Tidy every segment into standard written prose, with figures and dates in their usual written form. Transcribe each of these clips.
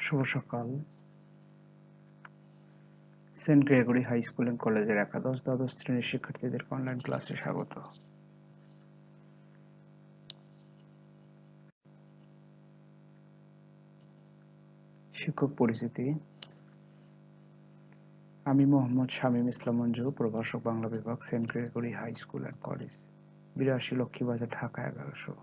শুভ সকাল। Saint Gregory high school and কলেজের একাদশ দ্বাদশ শ্রেণীর শিক্ষার্থীদেরকে অনলাইন ক্লাসে স্বাগত। শিক্ষক পরিচিতি: আমি মোহাম্মদ শামীম ইসলাম মঞ্জু, প্রভাষক বাংলা বিভাগ, Saint Gregory high school and college, ৮২ Lakshmibazar, Dhaka ১১০০।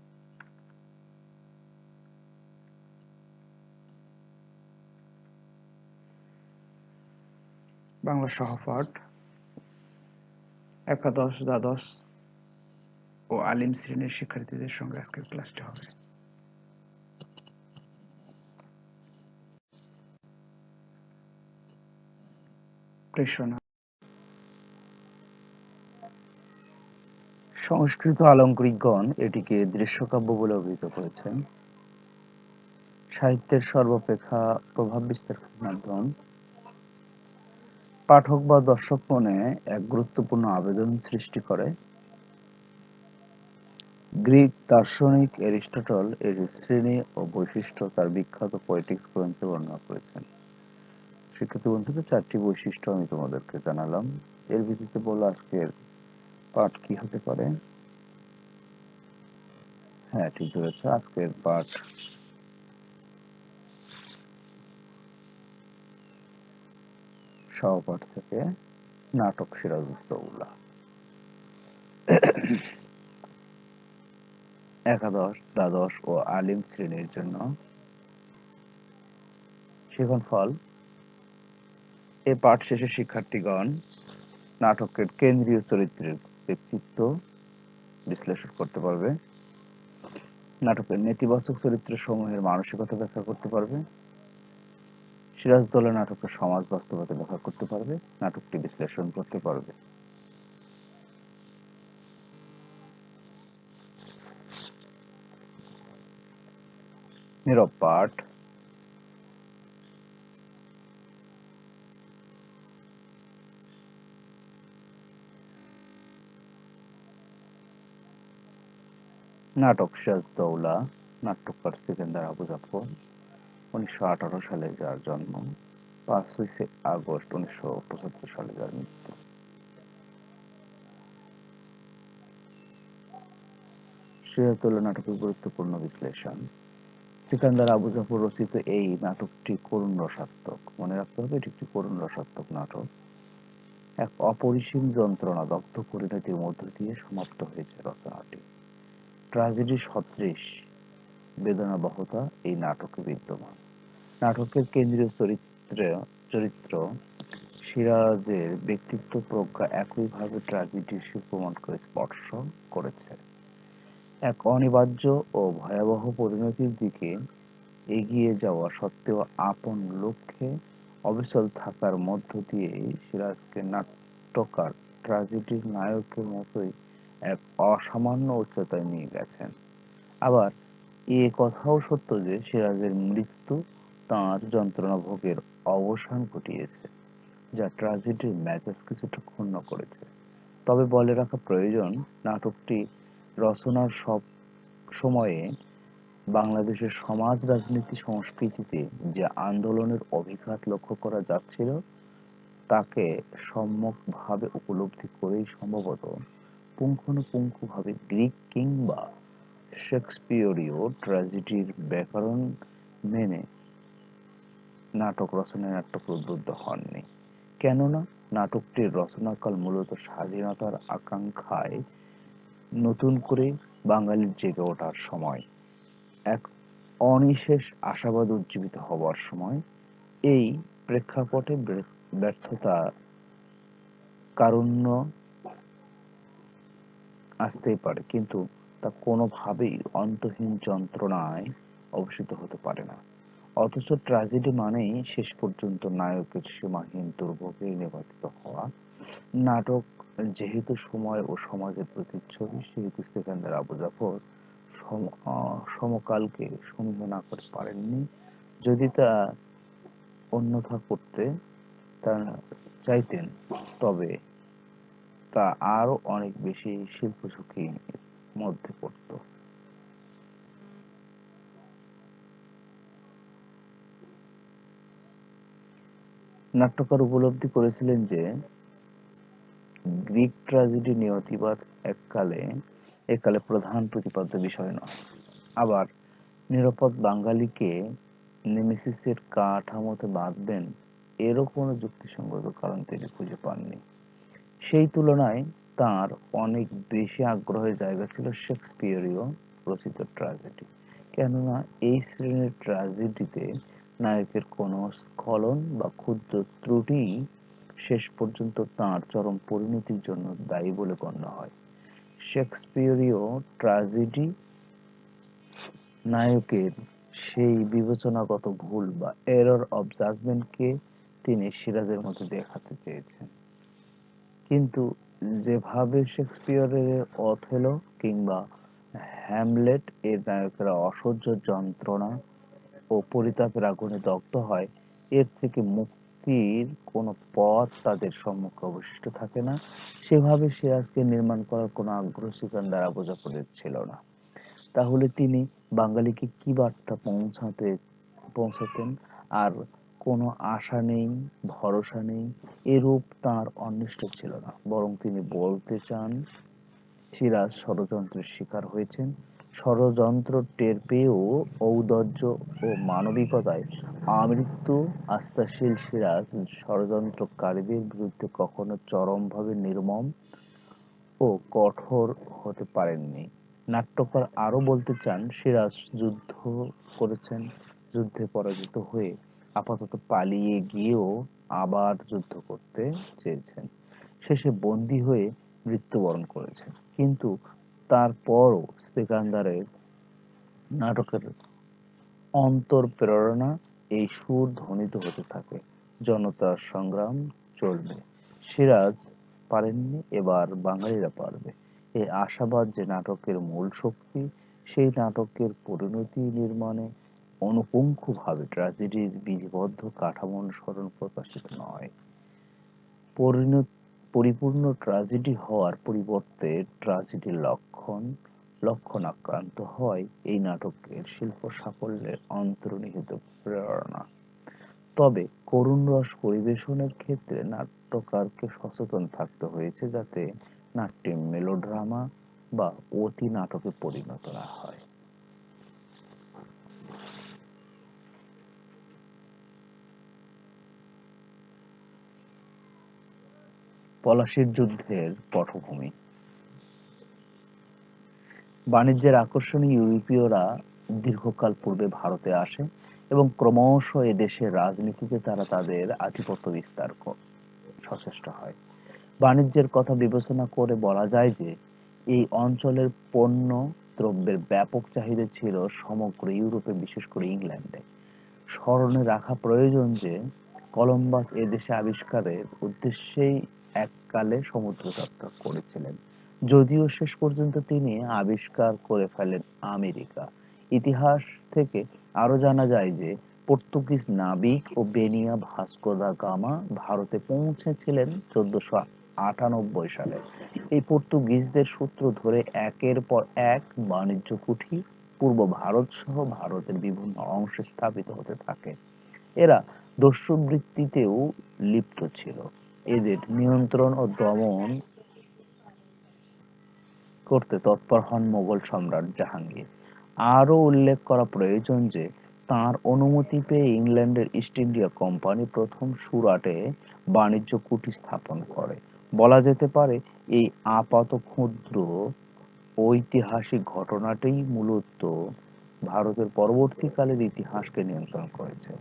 Bangla সহপাঠ একাদশ দ্বাদশ ও আলিম শ্রেণীর শিক্ষার্থীদের সঙ্গে আজকের ক্লাসটি হবে। প্রেষণা: সংস্কৃত আলঙ্কারিকগণ এটিকে দৃশ্যকাব্য বলে অভিহিত করেছেন। সাহিত্যের সর্বাপেক্ষা প্রভাব বিস্তারকারী মাধ্যম। পাঠক বা দর্শক মনে এক গুরুত্বপূর্ণ আবেদন সৃষ্টি করে। গ্রিক দার্শনিক এরিস্টটল এর শ্রেণী ও বৈশিষ্ট্য তার বিখ্যাত পোয়েটিক্স গ্রন্থে বর্ণনা করেছেন। শিক্ষার্থী বন্ধুদের 4টি বৈশিষ্ট্য আমি তোমাদেরকে জানালাম। এর ভিত্তিতে বলো আজকের পাঠ কি হতে পারে। হ্যাঁ, ঠিক ধরেছ, আজকের পাঠ সহপাঠ থেকে নাটক সিরাজউদ্দৌলা। একাদশ, দ্বাদশ ও আলিম শ্রেণীর জন্য শিক্ষণফল: এ পাঠ শেষে শিক্ষার্থীগণ নাটকের কেন্দ্রীয় চরিত্রের ব্যক্তিত্ব বিশ্লেষণ করতে পারবে, নাটকের নেতিবাচক চরিত্র সমূহের মানসিকতা ব্যাখ্যা করতে পারবে, সিরাজদৌলা নাটকের সমাজ বাস্তবতা ব্যাখ্যা করতে পারবে, নাটকটি বিশ্লেষণ করতে পারবে। নীরব পাঠ: নাটক সিরাজদৌলা, নাট্যকার সিকান্দার আবু জাফর, 1918 সালে যার জন্ম, 5 আগস্ট 1975 সালে যার মৃত্যু। সিরাজদৌলা নাটকের গুরুত্বপূর্ণ বিশ্লেষণ: সিকান্দার আবু জাফর রচিত এই নাটকটি করুণ রসাত্মক। মনে রাখতে হবে, এটি একটি করুণ রসাত্মক নাটক। এক অপরিসীম যন্ত্রণা দগ্ধ পরিণতির মধ্য দিয়ে সমাপ্ত হয়েছে রচনাটি। ট্র্যাজেডি সদৃশ বেদনাবহতা এই নাটকে বিদ্যমান। নাটকের কেন্দ্রীয় চরিত্র সিরাজের ব্যক্তিত্ব প্রজ্ঞা একইভাবে ট্র্যাজেডির শিল্পমনকে স্পর্শ করেছে। এক অনিবার্য ও ভয়াবহ পরিণতির দিকে এগিয়ে যাওয়া সত্ত্বেও আপন লক্ষ্যে অবিচল থাকার মধ্য দিয়ে সিরাজকে নাট্যকার ট্র্যাজেডির নায়কের মতোই এক অসামান্য উচ্চতায় নিয়ে গেছেন। আবার এ কথাও সত্য যে সিরাজের মৃত্যু তাঁর যন্ত্রণা ভোগের অবসান ঘটিয়েছে, যা ট্র্যাজেডির মেজাজ কিছুটা ক্ষুণ্ণ করেছে। তবে বলে রাখা প্রয়োজন, নাটকটি রচনার সব সময়ে বাংলাদেশের সমাজ, রাজনীতি, সংস্কৃতিতে যে আন্দোলনের অভিঘাত লক্ষ্য করা যাচ্ছিল তাকে সম্যকভাবে উপলব্ধি করেই সম্ভবত পুঙ্খানুপুঙ্খভাবে গ্রিক কিংবা শেক্সপিয়রীয় ট্র্যাজেডির ব্যাকরণ মেনে নাটক রচনায় নাট্যকার উদ্বুদ্ধ হননি। কেননা নাটকটির রচনাকাল মূলত স্বাধীনতার আকাঙ্ক্ষায় নতুন করে বাঙালির জেগে ওঠার সময়, এক অনিশেষ আশাবাদ উজ্জীবিত হবার সময়। এই প্রেক্ষাপটে ব্যর্থতা, কারুণ্য আসতেই পারে, কিন্তু তা কোনোভাবেই অন্তহীন যন্ত্রণায় অবসািত হতে পারে না। অথচ ট্র্যাজেডি মানেই শেষ পর্যন্ত নায়কের সীমাহীন দুর্ভোগে নিপাতিত হওয়া। নাটক যেহেতু সময় ও সমাজের প্রতিচ্ছবি, সেহেতু সিকান্দার আবু জাফর সমকালকে সমীহ না করে পারেননি। যদি তা অন্যথা করতে তা চাইতেন, তবে তা আরো অনেক বেশি শিল্প ঝুঁকির মধ্যে পড়ত। নাট্যকার উপলব্ধি করেছিলেন যে গ্রিক ট্র্যাজেডি নিয়তিবাদ একালে প্রধান প্রতিপাদ্য বিষয় নয়। আবার নিরাপদ বাঙালিকে নেমেসিসের কাঠামোতে বাঁধবেন, এরও কোনো যুক্তিসঙ্গত কারণ তিনি খুঁজে পাননি। সেই তুলনায় তাঁর অনেক বেশি আগ্রহের জায়গা ছিল শেক্সপিয়রীয় রচিত ট্র্যাজেডি। কেননা এই শ্রেণীর ট্র্যাজেডিতে নায়কের কোনো স্খলন বা ক্ষুদ্র ত্রুটি শেষ পর্যন্ত তাঁর চরম পরিণতির জন্য দায়ী বলে গণ্য হয়। শেক্সপিয়রীয় ট্র্যাজেডি নায়কের সেই বিবেচনাগত ভুল বা এরর অব জাজমেন্টকে তিনি সিরাজের মধ্যে দেখাতে চেয়েছেন। কিন্তু যেভাবে শেক্সপিয়রের অথেলো কিংবা হ্যামলেট এর নায়কেরা অসহ্য যন্ত্রণা ও পরিতাপের আগুনে দগ্ধ হয়, এর থেকে মুক্তির কোনো পথ তাদের সম্মুখে অবশিষ্ট থাকে না, সেভাবে সিরাজকে নির্মাণ করার কোনো আগ্রহ সিকান্দার আবু জাফরের ছিল না। তাহলে তিনি বাঙালিকে কি বার্তা পৌঁছাতেন? আর কোনো আশা নেই, ভরসা নেই, এরূপ তাঁর অন্বিষ্ট ছিল না। বরং তিনি বলতে চান, সিরাজ ষড়যন্ত্রের শিকার হয়েছেন। ষড়যন্ত্র টের পেয়েও ঔদার্য ও মানবিকতায় আমৃত্যু আস্থাশীল সিরাজ ষড়যন্ত্রকারীদের বিরুদ্ধে কখনো চরমভাবে নির্মম ও কঠোর হতে পারেননি। নাট্যকার আরও বলতে চান, সিরাজ যুদ্ধ করেছেন, যুদ্ধে পরাজিত হয়ে আপাতত পালিয়ে গিয়েও আবার যুদ্ধ করতে চেয়েছেন, শেষে বন্দী হয়ে মৃত্যুবরণ করেছেন। কিন্তু তারপরও সিকান্দারের নাটকের অন্তঃপ্রেরণা এই সুর ধ্বনিত হতে থাকে, জনতার সংগ্রাম চলবে, সিরাজ পারেননি, এবার বাঙালিরা পারবে। এই আশাবাদ যে নাটকের মূল শক্তি, সেই নাটকের পরিণতি নির্মাণে অনুপুঙ্খভাবে ট্র্যাজেডির বিধিবদ্ধ কাঠামো অনুসরণ প্রকাশিত নয়। পরিপূর্ণ ট্র্যাজেডি হওয়ার পরিবর্তে ট্র্যাজেডির লক্ষণাক্রান্ত হয় এই নাটকের শিল্প সাফল্যের অন্তর্নিহিত প্রেরণা। তবে করুণ রস পরিবেশনের ক্ষেত্রে নাট্যকারকে সচেতন থাকতে হয়েছে, যাতে নাট্যে মেলোড্রামা বা অতি নাটকে পরিণত না হয়। পলাশীর যুদ্ধের পটভূমি। বাণিজ্যের আকর্ষণে ইউরোপীয়রা দীর্ঘকাল পূর্বে ভারতে আসে এবং ক্রমশ এদেশের রাজনীতিতে তারা তাদের আধিপত্য বিস্তার সচেষ্ট হয়। বাণিজ্যের কথা বিবেচনা করে বলা যায় যে এই অঞ্চলের পণ্য দ্রব্যের ব্যাপক চাহিদা ছিল সমগ্র ইউরোপে, বিশেষ করে ইংল্যান্ডে। স্মরণে রাখা প্রয়োজন যে কলম্বাস এদেশে আবিষ্কারের উদ্দেশ্যেই এককালে সমুদ্র যাত্রা করেছিলেন, যদিও শেষ পর্যন্ত তিনি আবিষ্কার করে ফেলেন আমেরিকা। ইতিহাস থেকে আরো জানা যায় যে পর্তুগিজ নাবিক ও বেনিয়া ভাস্কো দা গামা ভারতে পৌঁছেছিলেন 1498 সালে। এই পর্তুগিজদের সূত্র ধরে একের পর এক বাণিজ্য কুঠি পূর্ব ভারত সহ ভারতের বিভিন্ন অংশে স্থাপিত হতে থাকে। এরা দস্যুবৃত্তিতেও লিপ্ত ছিল। এদের নিয়ন্ত্রণ ও দমন করতে তৎপর হন মোগল সম্রাট জাহাঙ্গীর। আরও উল্লেখ করা প্রয়োজন যে তাঁর অনুমতি পেয়ে ইংল্যান্ডের ইস্ট ইন্ডিয়া কোম্পানি প্রথম সুরাটে বাণিজ্য কুঠি স্থাপন করে। বলা যেতে পারে এই আপাত ক্ষুদ্র ঐতিহাসিক ঘটনাটিই মূলত ভারতের পরবর্তীকালের ইতিহাসকে নিয়ন্ত্রণ করেছে।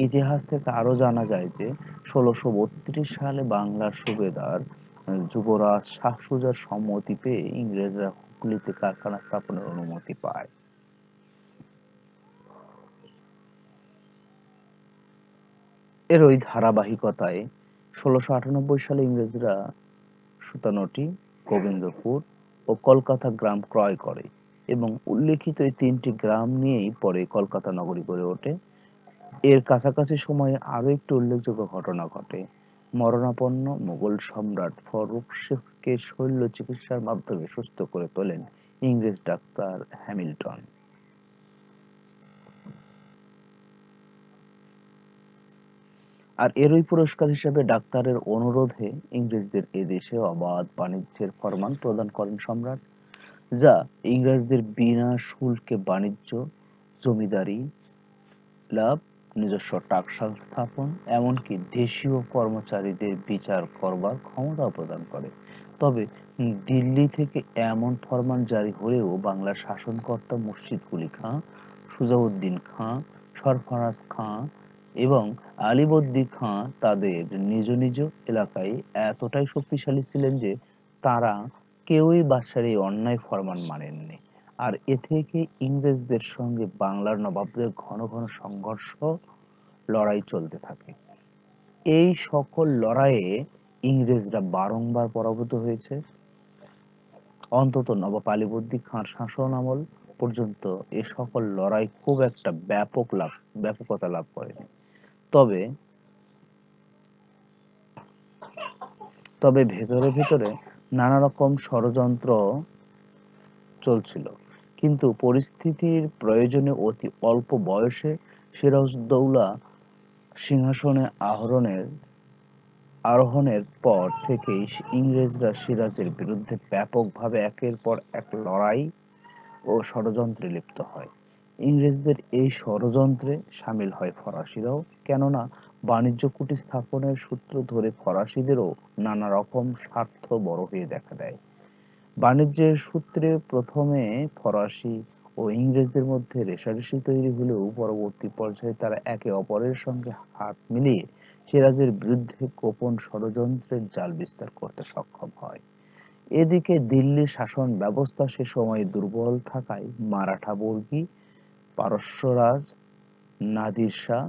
ইতিহাস থেকে আরো জানা যায় যে 1632 সালে বাংলার সুবেদার যুবরাজ শাহ সুজার সম্মতি পেয়ে ইংরেজরা হুগলিতে কারখানা স্থাপনের অনুমতি পায়। এর ওই ধারাবাহিকতায় 1698 সালে ইংরেজরা সুতানটি, গোবিন্দপুর ও কলকাতা গ্রাম ক্রয় করে এবং উল্লেখিত এই তিনটি গ্রাম নিয়েই পরে কলকাতা নগরী গড়ে ওঠে। এর কাছাকাছি সময়ে আরো একটি উল্লেখযোগ্য ঘটনা ঘটে। মরণাপন্ন মোগল সম্রাট ফররুখ শেখকে শল্য চিকিৎসার মাধ্যমে সুস্থ করে তোলেন ইংরেজ ডাক্তার হ্যামিল্টন। আর এরই পুরস্কার হিসেবে ডাক্তারের অনুরোধে ইংরেজদের এদেশে অবাধ বাণিজ্যের ফরমান প্রদান করেন সম্রাট, যা ইংরেজদের বিনা শুল্কে বাণিজ্য, জমিদারি লাভ, নিজস্ব টাকশাল স্থাপন, এমনকি দেশীয় কর্মচারীদের বিচার করবার ক্ষমতা প্রদান করে। তবে দিল্লি থেকে এমন ফরমান জারি হলেও বাংলার শাসনকর্তা মুর্শিদ কুলি খাঁ, সুজাউদ্দিন খাঁ, সরফরাজ খাঁ এবং আলীবর্দী খাঁ তাদের নিজ নিজ এলাকায় এতটাই শক্তিশালী ছিলেন যে তারা কেউই বাদশার এই অন্যায় ফরমান মানেননি। আর এ থেকে ইংরেজদের সঙ্গে বাংলার নবাবদের ঘন ঘন সংঘর্ষ, লড়াই চলতে থাকে। এই সকল লড়াইয়ে ইংরেজরা বারংবার পরাভূত হয়েছে। অন্তত নবাব আলীবর্দী খাঁর শাসনামল পর্যন্ত এ সকল লড়াই খুব একটা ব্যাপকতা লাভ করেনি। তবে তবে ভেতরে ভেতরে নানা রকম ষড়যন্ত্র চলছিল। কিন্তু পরিস্থিতির প্রয়োজনে অতি অল্প বয়সে সিরাজউদ্দৌলা সিংহাসনে আরোহণের পর থেকেই ইংরেজরা সিরাজের বিরুদ্ধে ব্যাপকভাবে একের পর এক লড়াই ও ষড়যন্ত্রে লিপ্ত হয়। ইংরেজদের এই ষড়যন্ত্রে সামিল হয় ফরাসিরাও, কেননা বাণিজ্য কুটি স্থাপনের সূত্র ধরে ফরাসিদেরও নানা রকম স্বার্থ বড় হয়ে দেখা দেয়। বাণিজ্যের সূত্রে প্রথমে ফরাসি ও ইংরেজদের মধ্যে রেষারেষি তৈরি হলেও পরবর্তী পর্যায়ে তারা একে অপরের সঙ্গে হাত মিলিয়ে সিরাজের বিরুদ্ধে গোপন ষড়যন্ত্রের জাল বিস্তার করতে সক্ষম হয়। এদিকে দিল্লির শাসন ব্যবস্থা সে সময়ে দুর্বল থাকায় মারাঠা বর্গী, পারস্যরাজ নাদির শাহ,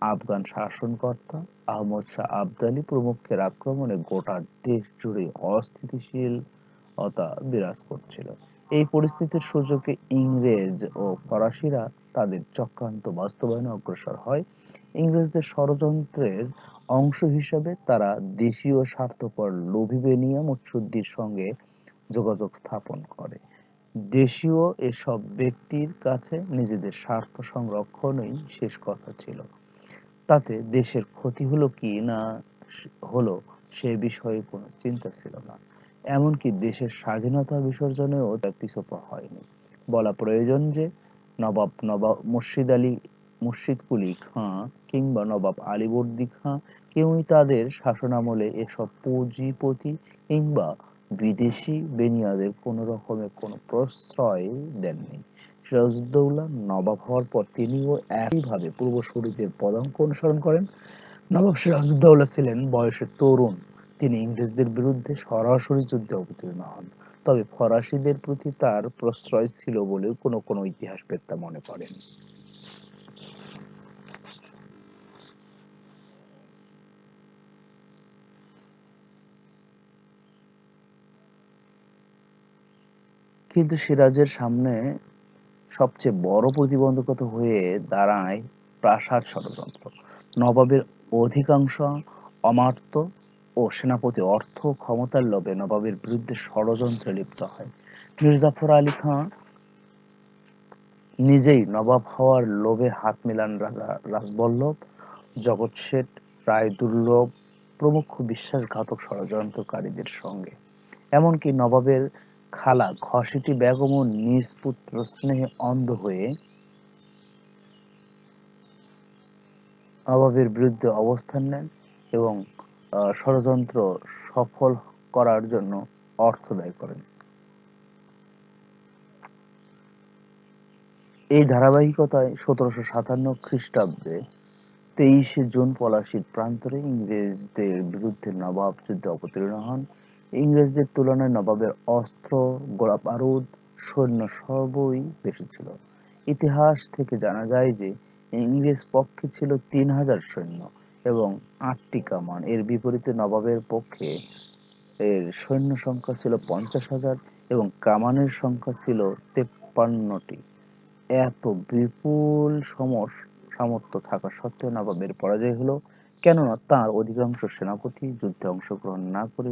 আফগান শাসনকর্তা আহমদ শাহ আবদালী প্রমুখের আক্রমণে গোটা দেশ জুড়ে অস্থিতিশীলতা বিরাজ করছিল। এই পরিস্থিতির সুযোগে ইংরেজ ও ফরাসিরা তাদের চক্রান্ত বাস্তবায়নে অগ্রসর হয়। ইংরেজদের ষড়যন্ত্রের অংশ হিসেবে তারা দেশীয় স্বার্থপর লোভী বেনিয়া মুৎসুদ্দির সঙ্গে যোগাযোগ স্থাপন করে। দেশীয় এসব ব্যক্তির কাছে নিজেদের স্বার্থ সংরক্ষণই শেষ কথা ছিল। তাতে দেশের ক্ষতি হলো কি না হলো সে বিষয়ে কোনো চিন্তা ছিল না। এমনকি দেশের স্বাধীনতা বিসর্জনেও তার পিছপা হয়নি। বলা প্রয়োজন যে নবাব মুর্শিদ কুলি খাঁ কিংবা নবাব আলীবর্দী খাঁ কেউই তাদের শাসনামলে এসব পুঁজিপতি কিংবা বিদেশি বেনিয়াদের কোনো রকমের কোনো প্রশ্রয় দেননি। সিরাজউদ্দৌলা নবাব হওয়ার পর তিনিও একইভাবে পূর্বসূরীদের পদাঙ্ক অনুসরণ করেন। নবাব সিরাজউদ্দৌলা ছিলেন বয়সে তরুণ। তিনি ইংরেজদের বিরুদ্ধে সরাসরি যুদ্ধে অবতীর্ণ হন। তবে ফরাসিদের প্রতি তার প্রশ্রয় ছিল বলেও কোনো কোনো ইতিহাসবেত্তা মনে করেন। কিন্তু সিরাজের সামনে সবচেয়ে বড় প্রতিবন্ধকতা হয়ে দাঁড়ায় প্রাসাদ ষড়যন্ত্র। নবাবের অধিকাংশ অমাত্য ও সেনাপতি অর্থ ক্ষমতার লোভে নবাবের বিরুদ্ধে ষড়যন্ত্রে লিপ্ত হয়। মির্জাফর আলী খাঁ নিজেই নবাব হওয়ার লোভে হাত মেলান রাজা রাজবল্লভ, জগৎ শেঠ, রায়দুর্লভ প্রমুখ বিশ্বাসঘাতক ষড়যন্ত্রকারীদের সঙ্গে। এমনকি নবাবের খালা ঘসেটি বেগমও নিজ পুত্র স্নেহে অন্ধ হয়ে নবাবের বিরুদ্ধে অবস্থান নেন এবং ষড়যন্ত্র সফল করার জন্য অর্থ ব্যয় করেন। এই ধারাবাহিকতায় ১৭৫৭ খ্রিস্টাব্দে ২৩শে জুন পলাশীর প্রান্তরে ইংরেজদের বিরুদ্ধে নবাব যুদ্ধে অবতীর্ণ হন। ইংরেজদের তুলনায় নবাবের অস্ত্র, গোলাবারুদ, সৈন্য সবই বেশি ছিল। ইতিহাস থেকে জানা যায় যে ইংরেজ পক্ষে ছিল ৩,০০০ সৈন্য এবং ৮টি কামান। এর বিপরীতে নবাবের পক্ষে এর সৈন্য সংখ্যা ছিল ৫০,০০০ এবং কামানের সংখ্যা ছিল ৫৩টি। এত বিপুল সামর্থ্য থাকা সত্ত্বেও নবাবের পরাজয় হলো, কেননা তাঁর অধিকাংশ সেনাপতি যুদ্ধে অংশগ্রহণ না করে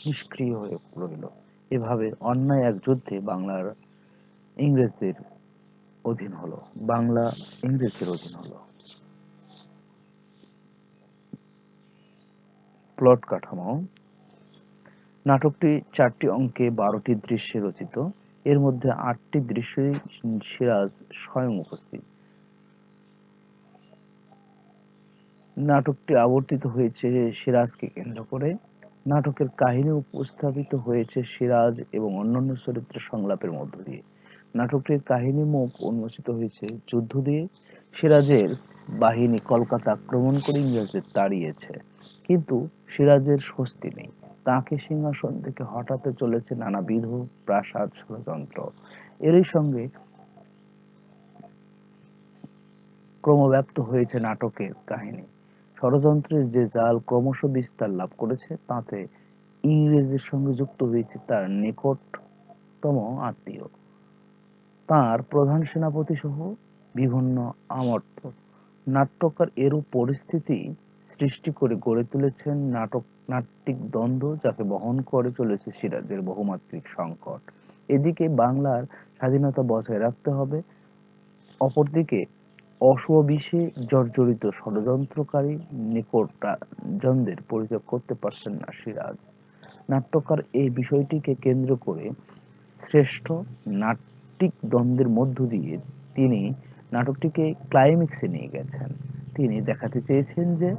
নিষ্ক্রিয় হয়ে রইল। এভাবে অন্যায় এক যুদ্ধে ইংরেজদের বাংলা ইংরেজদের অধীন হলো। প্লট কাঠামো। নাটকটি 4টি অঙ্কে 12টি দৃশ্যে রচিত। এর মধ্যে 8টি দৃশ্যেই সিরাজ স্বয়ং উপস্থিত। নাটকটি আবর্তিত হয়েছে সিরাজকে কেন্দ্র করে। নাটকের কাহিনী উপস্থাপিত হয়েছে সিরাজ এবং অন্যান্য চরিত্রের সংলাপের মধ্য দিয়ে। নাটকটির কাহিনী মুখ উন্মোচিত হয়েছে যুদ্ধ দিয়ে। সিরাজের বাহিনী কলকাতা আক্রমণ করে ইংরেজদের তাড়িয়েছে, কিন্তু সিরাজের স্বস্তি নেই। তাকে সিংহাসন থেকে হটাতে চলেছে নানাবিধ প্রাসাদ ষড়যন্ত্র। এরই সঙ্গে ক্রমব্যাপ্ত হয়েছে নাটকের কাহিনী। ষড়যন্ত্রের যে জাল ক্রমশ বিস্তার লাভ করেছে, তাতে ইংরেজদের সঙ্গে যুক্ত হয়েছে তার নিকটতম আত্মীয়, তাঁর প্রধান সেনাপতি সহ বিভিন্ন আমর্ত্য। নাট্যকার এরূপ পরিস্থিতি সৃষ্টি করে গড়ে তুলেছেন নাট্যিক দ্বন্দ্ব, যাকে বহন করে চলেছে সিরাজের বহুমাত্রিক সংকট। এদিকে বাংলার স্বাধীনতা বজায় রাখতে হবে, অপরদিকে অশুভ-বিষে জর্জরিত ষড়যন্ত্রকারী নিকটজনদের পরিত্যাগ করতে পারছেন না সিরাজ। নাট্যকার এই বিষয়টিকে কেন্দ্র করে শ্রেষ্ঠ নাট্যিক দ্বন্দ্বের মধ্য দিয়ে তিনি নাটকটিকে ক্লাইম্যাক্সে নিয়ে গেছেন। তিনি দেখাতে চেয়েছেন যে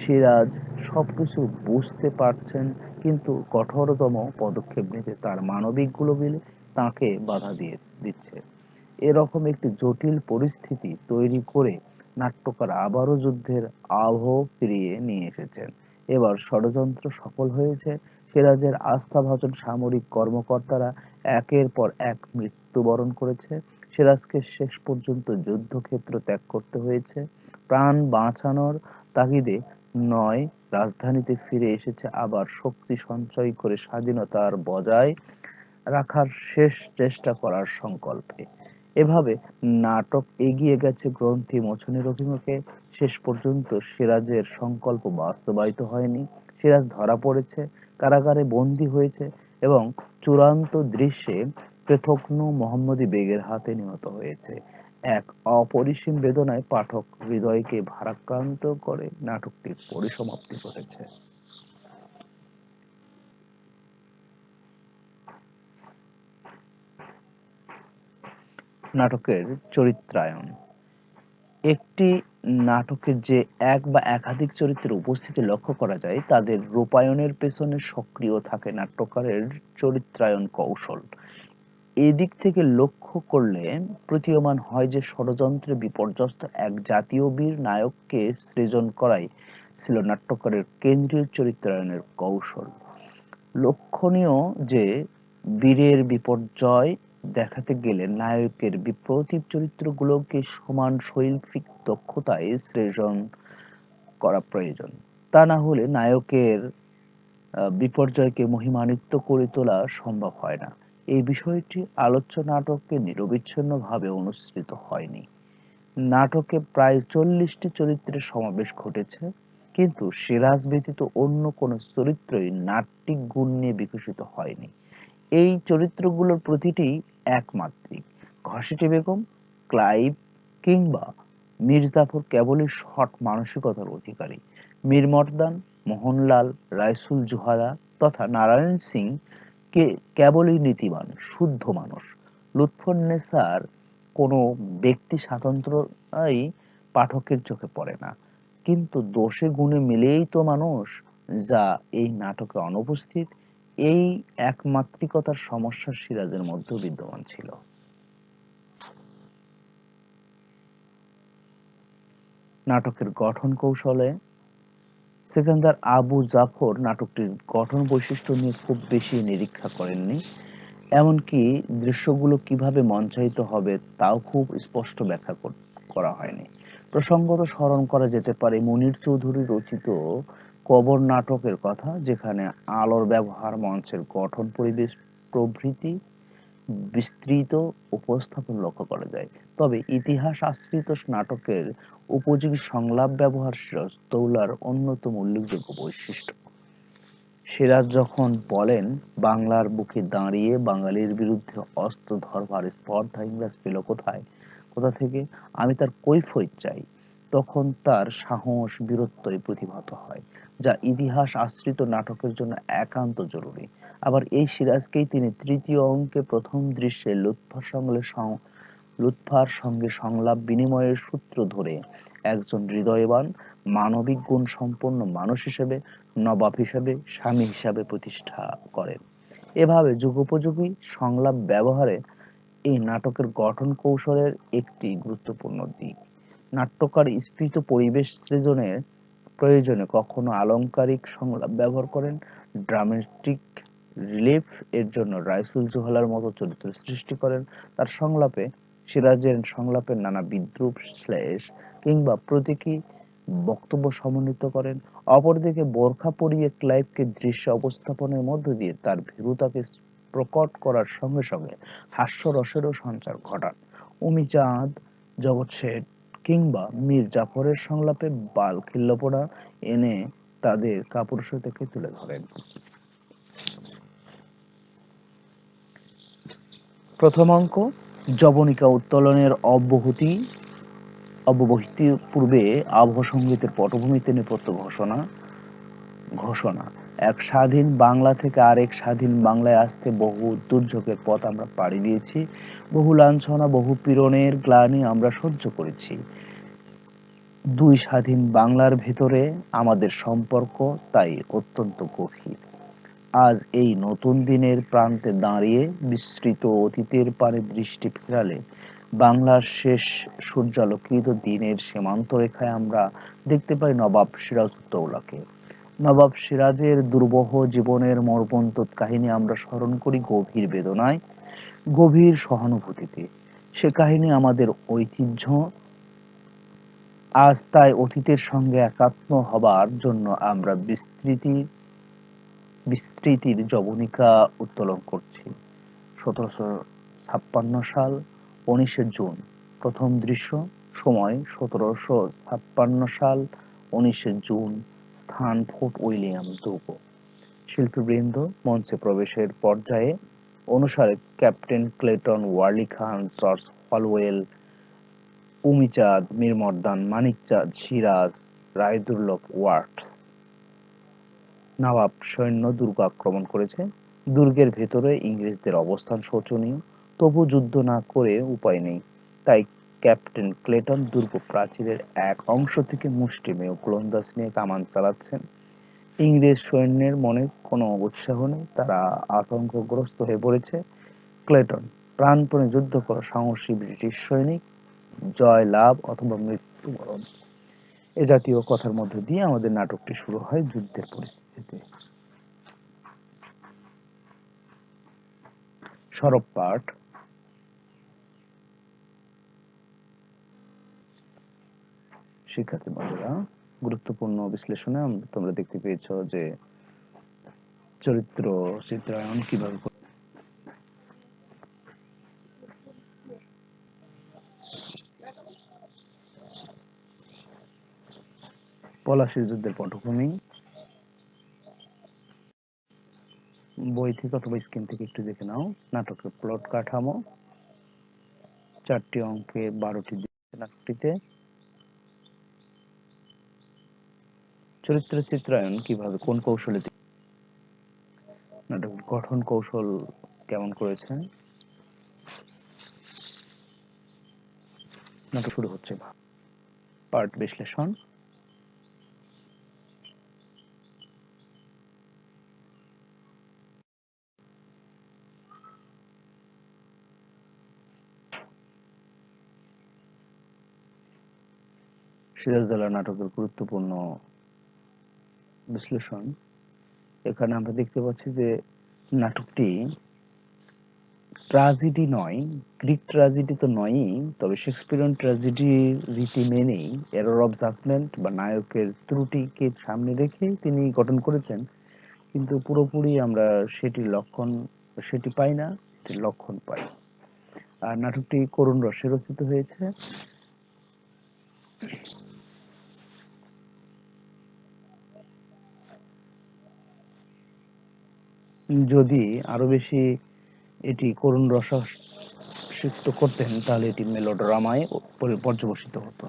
সিরাজ সবকিছু বুঝতে পারছেন, কিন্তু কঠোরতম পদক্ষেপ নিতে তার মানবিক গুলোবিল তাঁকে বাধা দিচ্ছে। এরকম একটি জটিল পরিস্থিতি তৈরি করে নাট্যকার আবারও যুদ্ধের আবহ ফিরিয়ে নিয়ে এসেছেন। এবার ষড়যন্ত্র সফল হয়েছে। সিরাজের আস্থাভাজন সামরিক কর্মকর্তারা একের পর এক মৃত্যুবরণ করেছে। সিরাজকে শেষ পর্যন্ত যুদ্ধক্ষেত্র ত্যাগ করতে হয়েছে। প্রাণ বাঁচানোর তাগিদে নয়, রাজধানীতে ফিরে এসেছে আবার শক্তি সঞ্চয় করে স্বাধীনতার বজায় রাখার শেষ চেষ্টা করার সংকল্পে। এভাবে নাটক এগিয়ে গেছে গ্রন্থি মোচনের অভিমুখে। শেষ পর্যন্ত সিরাজের সংকল্প বাস্তবায়িত হয়নি। সিরাজ ধরা পড়েছে, কারাগারে বন্দী হয়েছে এবং চূড়ান্ত দৃশ্যে পৃথগ্ন মোহাম্মদী বেগের হাতে নিহত হয়েছে। এক অপরিসীম বেদনায় পাঠক হৃদয়কে ভারাক্রান্ত করে নাটকটির পরিসমাপ্তি ঘটেছে। নাটকের চরিত্রায়ন। একটি নাটকে যে এক বা একাধিক চরিত্রের উপস্থিতি লক্ষ্য করা যায়, তাদের রূপায়ণের পেছনে সক্রিয় থাকে নাট্যকারের চরিত্রায়ন কৌশল। এদিক থেকে লক্ষ্য করলে প্রতীয়মান হয় যে ষড়যন্ত্রে বিপর্যস্ত এক জাতীয় বীর নায়ককে সৃজন করাই ছিল নাট্যকারের কেন্দ্রীয় চরিত্রায়নের কৌশল। লক্ষণীয় যে বীরের বিপর্যয় দেখাতে গেলে নায়কের বিপ্রতীপ চরিত্রগুলোকে সমান শৈল্পিক দক্ষতায় সৃজন করা প্রয়োজন। তা না হলে নায়কের বিপর্যয়কে মহিমান্বিত করে তোলা সম্ভব হয় না। এই বিষয়টি আলোচ্য নাটকে নিরবিচ্ছিন্নভাবে অনুসৃত হয়নি। নাটকে প্রায় 40টি চরিত্রের সমাবেশ ঘটেছে, কিন্তু সিরাজ ব্যতীত অন্য কোনো চরিত্রই নাট্যিক গুণ নিয়ে বিকশিত হয়নি। এই চরিত্রগুলোর প্রতিটিই একমাত্রিক। ঘসেটি বেগম, ক্লাইভ কিংবা মীর জাফর কেবলই সৎ মানসিকতার অধিকারী। মীর মর্দান, মোহনলাল, রাইসুল জোহারা তথা নারায়ণ সিং কেবলই নীতিবান, শুদ্ধ মানুষ। লুৎফুন্নেসার কোনো ব্যক্তি স্বাতন্ত্র্যই পাঠকের চোখে পড়ে না, কিন্তু দোষে গুণে মিলেই তো মানুষ, যা এই নাটকে অনুপস্থিত। এই একমাত্রিকতার সমস্যা সিরাজের মধ্যেও বিদ্যমান ছিল। নাটকের গঠন কৌশলে সেকেন্দার আবু জাফর নাটকটির গঠন বৈশিষ্ট্য নিয়ে খুব বেশি নিরীক্ষা করেননি। এমনকি দৃশ্যগুলো কিভাবে মঞ্চায়িত হবে তাও খুব স্পষ্ট ব্যাখ্যা করা হয়নি। প্রসঙ্গত স্মরণ করা যেতে পারে মুনীর চৌধুরী রচিত কবর নাটকের কথা, যেখানে আলোর ব্যবহার, মঞ্চের গঠন, পরিবেশ প্রভৃতি বিস্তৃত উপস্থাপন লক্ষ্য করা যায়। তবে ইতিহাস আশ্রিত নাটকের উপযোগী সংলাপ ব্যবহার সিরাজদ্দৌলার অন্যতম উল্লেখযোগ্য বৈশিষ্ট্য। সিরাজ যখন বলেন, বাংলার বুকে দাঁড়িয়ে বাঙালির বিরুদ্ধে অস্ত্র ধরবার স্পর্ধা ইংরেজ পেল কোথা থেকে, আমি তার কৈফিয়ত চাই। তখন তার সাহস বীরত্বই প্রতিভাত হয়, যা ইতিহাস আশ্রিত নাটকের জন্য একান্ত জরুরি। আবার এই সিরাজকেই তিনি তৃতীয় অঙ্কে প্রথম দৃশ্যে লুৎফার সঙ্গে সংলাপ বিনিময়ের সূত্র ধরে একজন হৃদয়বান, মানবিক গুণ সম্পন্ন মানুষ হিসেবে, নবাব হিসেবে, স্বামী হিসাবে প্রতিষ্ঠা করেন। এভাবে যুগোপযোগী সংলাপ ব্যবহারে এই নাটকের গঠন কৌশলের একটি গুরুত্বপূর্ণ দিক। নাট্যকার স্ফীত পরিবেশ সৃজনের প্রয়োজনে কখনো আলংকারিক সংলাপ ব্যবহার করেন, ড্রামাটিক রিলিফ এর জন্য রাইসুল জোহলার মতো চরিত্র সৃষ্টি করেন। তার সংলাপে সিরাজের সংলাপের নানা বিদ্রূপ, শ্লেষ কিংবা প্রতীকী বক্তব্য সমন্বিত করেন। অপরদিকে বোরখা পরিয়ে ক্লাইভকে দৃশ্য উপস্থাপনের মধ্য দিয়ে তার ভীরুতাকে প্রকট করার সঙ্গে সঙ্গে হাস্যরসেরও সঞ্চার ঘটান। অমি চাঁদ, জগৎ শেঠ কিংবা মীর জাফরের সংলাপে বাল-খিল্যপনা এনে তাদের কাপুরুষতাকে তুলে ধরেন। প্রথম অঙ্ক যবনিকা উত্তোলনের অব্যবহিত পূর্বে আবহ সঙ্গীতের পটভূমিতে নেপথ্য ঘোষণা। এক স্বাধীন বাংলা থেকে আরেক স্বাধীন বাংলায় আসতে বহু দুর্যোগের পথ আমরা পাড়ি দিয়েছি, বহু লাঞ্ছনা, বহু পীড়নের গ্লানি আমরা সহ্য করেছি। দুই স্বাধীন বাংলার ভেতরে আমাদের সম্পর্ক তাই অত্যন্ত গভীর। আজ এই নতুন দিনের প্রান্তে দাঁড়িয়ে বিস্তৃত অতীতের পানে দৃষ্টি ফেরালে বাংলার শেষ সূর্যালোকিত দিনের সীমান্ত রেখায় আমরা দেখতে পাই নবাব সিরাজউদ্দৌলাকে। নবাব সিরাজের দুর্বহ জীবনের মর্মন্তুদ কাহিনী আমরা স্মরণ করি গভীর বেদনায়, গভীর সহানুভূতিতে। সে কাহিনী আমাদের ঐতিহ্য। আজ তাই অতীতের সঙ্গে একাত্ম হবার জন্য আমরা বিস্মৃতির যবনিকা উত্তোলন করছি। 1756 সাল, 19শে জুন। প্রথম দৃশ্য। সময় 1756 সাল, 19শে জুন। স্থান ফোর্ট উইলিয়াম দুর্গ। শিল্পীবৃন্দ মঞ্চে প্রবেশের পর্যায়ে অনুসারে ক্যাপ্টেন ক্লেটন, ওয়ার্লি খান, জর্জ ফলওয়েল, উমি চাঁদ, মীর মর্দান, মানিক চাঁদ, সিরাজ, রায়দুর্লভ ওয়াটস। নবাব সৈন্য দুর্গ আক্রমণ করেছে। দুর্গের ভেতরে ইংরেজদের অবস্থান শোচনীয়, তবু যুদ্ধ না করে উপায় নেই। তাই ক্যাপ্টেন ক্লেটন দুর্গ প্রাচীরের এক অংশ থেকে মুষ্টিমেয় গোলন্দাজ নিয়ে কামান চালাচ্ছেন। ইংরেজ সৈন্যের মনে কোনো উৎসাহ নেই, তারা আতঙ্কগ্রস্ত হয়ে পড়েছে। ক্লেটন, প্রাণপণে যুদ্ধ করো সাহসী ব্রিটিশ সৈনিক, জয় লাভ অথবা মৃত্যুবরণ। এ জাতীয় কথার মধ্য দিয়ে আমাদের নাটকটি শুরু হয় যুদ্ধের পরিস্থিতিতে। সরব পাঠ। শিক্ষার্থী বন্ধুরা, গুরুত্বপূর্ণ বিশ্লেষণে তোমরা দেখতে পেয়েছো যে চরিত্র চিত্রায়ন কিভাবে পলাশীর যুদ্ধের পটভূমি। বই থেকে অথবা স্ক্রিন থেকে একটু দেখে নাও। নাটকের প্লট কাঠামো। 4টি অঙ্কে 12টি নাটকটিতে। চরিত্র চিত্রায়ন কিভাবে, কোন কৌশলে নাটকের গঠন কৌশল কেমন করেছেন। নাটক শুরু হচ্ছে। পার্ট বিশ্লেষণ। সিরাজউদ্দৌলা নাটকের গুরুত্বপূর্ণ বিশ্লেষণ। এখানে আমরা দেখতে পাচ্ছি যে নাটকটি ট্র্যাজেডি নয়, গ্রিক ট্র্যাজেডি তো নয়ই, তবে শেক্সপিয়ারিয়ান ট্র্যাজেডির রীতি মেনেই এরর অফ জাজমেন্ট বা নায়কের ত্রুটিকে সামনে রেখে তিনি গঠন করেছেন, কিন্তু পুরোপুরি আমরা সেটি পাই না, লক্ষণ পাই। আর নাটকটি করুণ রসে রচিত হয়েছে। যদি আরো বেশি এটি করুণ রসাসক্ত করতেন তাহলে এটি মেলোড্রামায় পর্যবসিত হতো।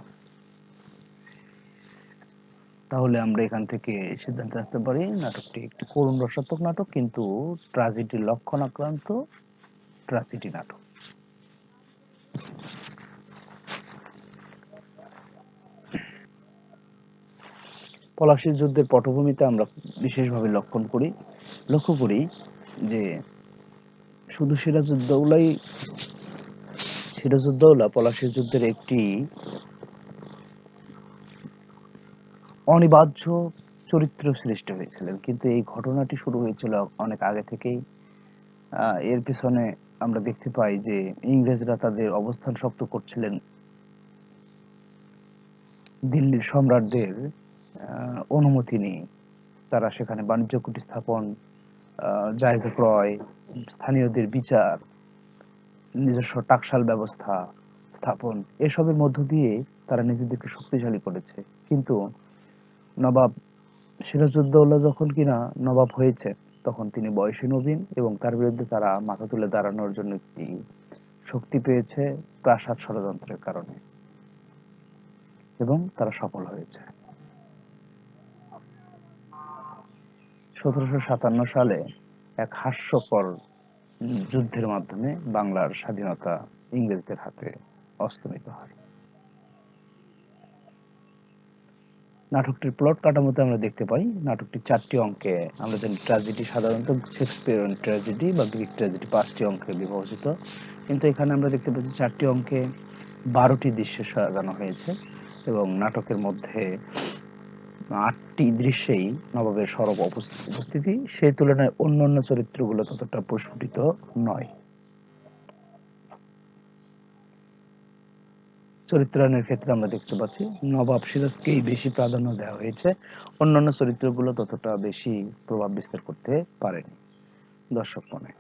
তাহলে আমরা এখান থেকে সিদ্ধান্ত আসতে পারি নাটকটি একটি করুণ রসাত্মক নাটক, কিন্তু ট্র্যাজেডির লক্ষণ আক্রান্ত ট্র্যাজেডি নাটক। পলাশীর যুদ্ধের পটভূমিতে আমরা বিশেষভাবে লক্ষ্য করি যে শুধু সিরাজউদ্দৌলা পলাশীর যুদ্ধের একটি অনিবার্য চরিত্র সৃষ্টি হয়েছিলেন, কিন্তু এই ঘটনাটি শুরু হয়েছিল অনেক আগে থেকেই। এর পিছনে আমরা দেখতে পাই যে ইংরেজরা তাদের অবস্থান শক্ত করছিলেন দিল্লির সম্রাটদের অনুমতি নিয়ে। তারা সেখানে বাণিজ্য কুটি স্থাপন, জায়গা ক্রয়, স্থানীয়দের বিচার, নিজস্ব টাকশাল ব্যবস্থা স্থাপন, এসবের মধ্য দিয়ে তারা নিজেদেরকে শক্তিশালী করেছে। কিন্তু নবাব সিরাজউদ্দৌলা যখন কিনা নবাব হয়েছে, তখন তিনি বয়সে নবীন এবং তার বিরুদ্ধে তারা মাথা তুলে দাঁড়ানোর জন্য একটি শক্তি পেয়েছে প্রাসাদ ষড়যন্ত্রের কারণে, এবং তারা সফল হয়েছে। 1757 সালে এক হাস্যকর যুদ্ধের মাধ্যমে বাংলার স্বাধীনতা ইংরেজদের হাতে অস্তমিত হয়। নাটকটির প্লট কাঠামোতে আমরা দেখতে পাই নাটকটি 4টি অঙ্কে, আমরা জানি ট্র্যাজেডি সাধারণত শেক্সপিয়ারিয়ান ট্র্যাজেডি বা গ্রিক ট্র্যাজেডি 5টি অঙ্কে বিভাজিত, কিন্তু এখানে আমরা দেখতে পাচ্ছি 4টি অঙ্কে 12টি দৃশ্য সাজানো হয়েছে, এবং নাটকের মধ্যে 8টি দৃশ্যেই নবাবের সরব উপস্থিতি, সেই তুলনায় অন্যান্য চরিত্রগুলো ততটা প্রস্ফুটিত নয়। চরিত্রায়নের ক্ষেত্রে আমরা দেখতে পাচ্ছি নবাব সিরাজকেই বেশি প্রাধান্য দেওয়া হয়েছে, অন্যান্য চরিত্রগুলো ততটা বেশি প্রভাব বিস্তার করতে পারেনি দর্শক মনে।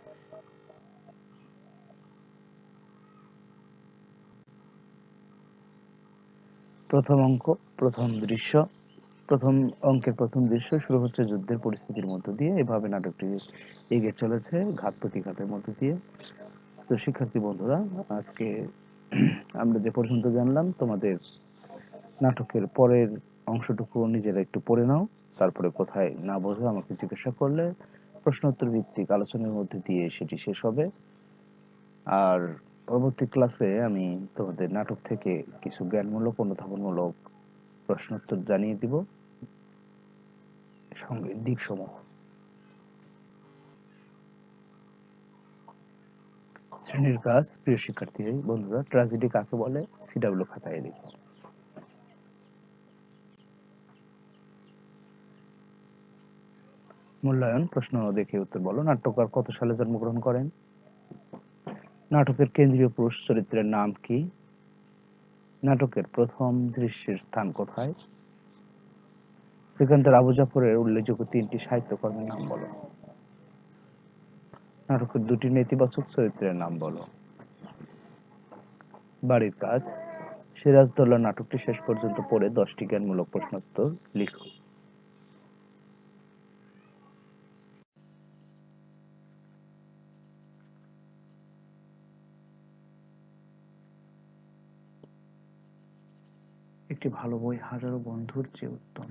প্রথম অঙ্ক, প্রথম দৃশ্য। প্রথম অঙ্কের প্রথম দৃশ্য শুরু হচ্ছে যুদ্ধের পরিস্থিতির মধ্য দিয়ে, এভাবে নাটকটি এগিয়ে চলেছে ঘাত প্রতিঘাতের মধ্য দিয়ে। তো শিক্ষার্থী বন্ধুরা, আজকে আমরা যে পর্যন্ত জানলাম, তোমাদের নাটকের পরের অংশটুকু নিজেরা একটু পড়ে নাও, তারপরে কোথায় না বোঝো আমাকে জিজ্ঞাসা করলে প্রশ্নোত্তর ভিত্তিক আলোচনার মধ্যে দিয়ে সেটি শেষ হবে। আর পরবর্তী ক্লাসে আমি তোমাদের নাটক থেকে কিছু জ্ঞানমূলক অনুধাবনমূলক প্রশ্নোত্তর জানিয়ে দিব, সঙ্গে দিকসমূহ। শ্রেণীর কাজ, প্রিয় শিক্ষার্থী বন্ধুরা, ট্র্যাজেডি কাকে বলে সিডাব্লিউ খাতায় লিখো। মূল্যায়ন, প্রশ্ন দেখে উত্তর বলো। নাট্যকার কত সালে জন্মগ্রহণ করেন? নাটকের কেন্দ্রীয় পুরুষ চরিত্রের নাম কি? নাটকের প্রথম দৃশ্যের স্থান কোথায়? সিকান্দার আবু জাফরের উল্লেখযোগ্য 3টি সাহিত্যকর্মের নাম বলো। নাটকের 2টি নেতিবাচক চরিত্রের নাম বলো। বাড়ির কাজ, সিরাজদৌল্লা নাটকটি শেষ পর্যন্ত পড়ে 10টি জ্ঞানমূলক প্রশ্নোত্তর লিখো। একটি ভালো বই হাজারো বন্ধুর চেয়ে উত্তম।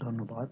ধন্যবাদ।